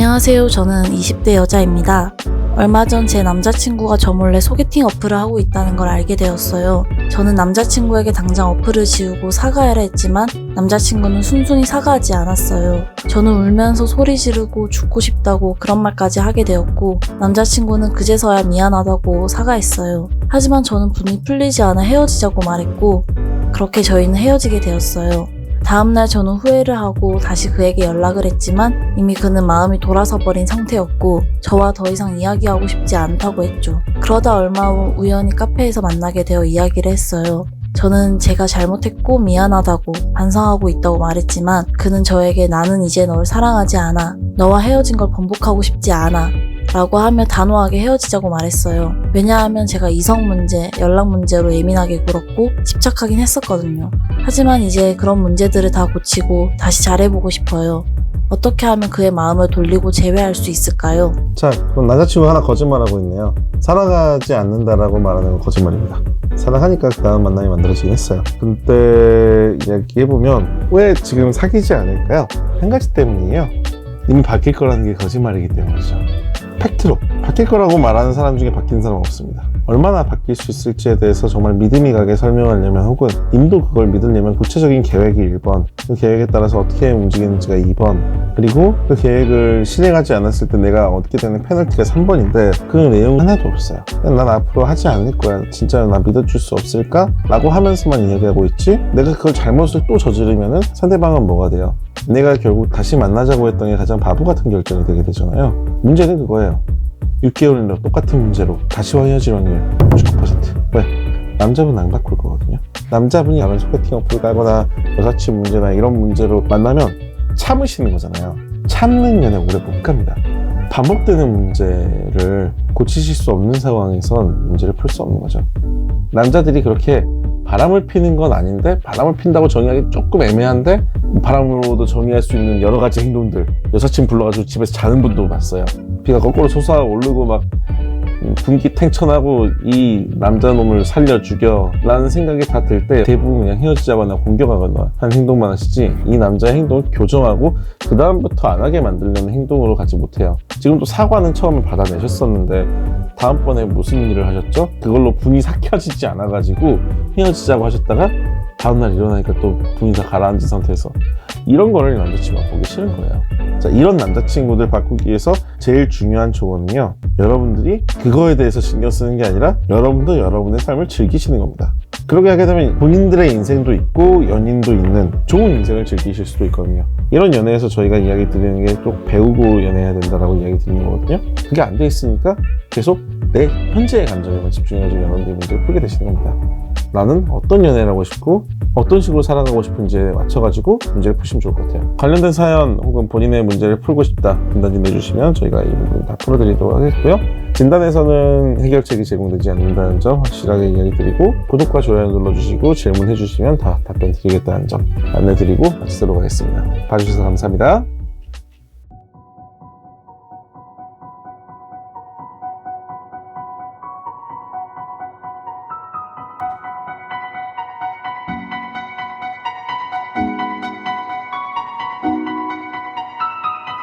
안녕하세요. 저는 20대 여자입니다. 얼마 전 제 남자친구가 저 몰래 소개팅 어플을 하고 있다는 걸 알게 되었어요. 저는 남자친구에게 당장 어플을 지우고 사과해라 했지만 남자친구는 순순히 사과하지 않았어요. 저는 울면서 소리 지르고 죽고 싶다고 그런 말까지 하게 되었고 남자친구는 그제서야 미안하다고 사과했어요. 하지만 저는 분이 풀리지 않아 헤어지자고 말했고 그렇게 저희는 헤어지게 되었어요. 다음날 저는 후회를 하고 다시 그에게 연락을 했지만 이미 그는 마음이 돌아서 버린 상태였고 저와 더 이상 이야기하고 싶지 않다고 했죠. 그러다 얼마 후 우연히 카페에서 만나게 되어 이야기를 했어요. 저는 제가 잘못했고 미안하다고 반성하고 있다고 말했지만 그는 저에게 나는 이제 널 사랑하지 않아. 너와 헤어진 걸 번복하고 싶지 않아. 라고 하며 단호하게 헤어지자고 말했어요. 왜냐하면 제가 이성 문제, 연락 문제로 예민하게 굴었고 집착하긴 했었거든요. 하지만 이제 그런 문제들을 다 고치고 다시 잘해보고 싶어요. 어떻게 하면 그의 마음을 돌리고 재회할 수 있을까요? 자, 그럼 남자친구 하나 거짓말하고 있네요. 사랑하지 않는다라고 말하는 건 거짓말입니다. 사랑하니까 그 다음 만남이 만들어지긴 했어요. 근데 이야기해보면 왜 지금 사귀지 않을까요? 한 가지 때문이에요. 이미 바뀔 거라는 게 거짓말이기 때문이죠. 팩트로 바뀔 거라고 말하는 사람 중에 바뀌는 사람은 없습니다. 얼마나 바뀔 수 있을지에 대해서 정말 믿음이 가게 설명하려면 혹은 님도 그걸 믿으려면 구체적인 계획이 1번, 그 계획에 따라서 어떻게 움직이는지가 2번, 그리고 그 계획을 실행하지 않았을 때 내가 얻게 되는 페널티가 3번인데 그 내용은 하나도 없어요. 그냥 난 앞으로 하지 않을 거야. 진짜 나 믿어줄 수 없을까? 라고 하면서만 이야기하고 있지, 내가 그걸 잘못을 또 저지르면은 상대방은 뭐가 돼요? 내가 결국 다시 만나자고 했던 게 가장 바보 같은 결정이 되게 되잖아요. 문제는 그거예요. 6개월이나 똑같은 문제로 다시와 헤어질 확률 99%. 왜? 남자분 안 바꿀 거거든요. 남자분이 다른 소개팅 어플 깔거나 여사친 문제나 이런 문제로 만나면 참으시는 거잖아요. 참는 연애 오래 못 갑니다. 반복되는 문제를 고치실 수 없는 상황에선 문제를 풀 수 없는 거죠. 남자들이 그렇게 바람을 피는 건 아닌데, 바람을 핀다고 정의하기 조금 애매한데 바람으로도 정의할 수 있는 여러 가지 행동들, 여사친 불러가지고 집에서 자는 분도 봤어요. 비가 거꾸로 솟아오르고 막 분기 탱천하고 이 남자놈을 살려 죽여 라는 생각이 다 들 때 대부분 그냥 헤어지자거나 공격하거나 하는 행동만 하시지, 이 남자의 행동을 교정하고 그 다음부터 안 하게 만들려는 행동으로 가지 못해요. 지금도 사과는 처음에 받아내셨었는데 다음번에 무슨 일을 하셨죠? 그걸로 분이 삭혀지지 않아가지고 헤어지자고 하셨다가 다음날 일어나니까 또 분이 다 가라앉은 상태에서 이런 거를 남자친구가 보기 싫은 거예요. 자, 이런 남자친구들 바꾸기 위해서 제일 중요한 조언은요, 여러분들이 그거에 대해서 신경 쓰는 게 아니라 여러분도 여러분의 삶을 즐기시는 겁니다. 그렇게 하게 되면 본인들의 인생도 있고 연인도 있는 좋은 인생을 즐기실 수도 있거든요. 이런 연애에서 저희가 이야기 드리는 게 꼭 배우고 연애해야 된다라고 이야기 드리는 거거든요. 그게 안 돼 있으니까 계속 내 현재의 감정에만 집중해가지고 여러분들이 문제를 풀게 되시는 겁니다. 나는 어떤 연애를 하고 싶고 어떤 식으로 살아가고 싶은지에 맞춰가지고 문제를 푸시면 좋을 것 같아요. 관련된 사연 혹은 본인의 문제를 풀고 싶다 진단 좀 해주시면 저희가 이 부분 다 풀어드리도록 하겠고요. 진단에서는 해결책이 제공되지 않는다는 점 확실하게 이야기 드리고, 구독과 좋아요 눌러주시고 질문해 주시면 다 답변 드리겠다는 점 안내드리고 마치도록 하겠습니다. 봐주셔서 감사합니다.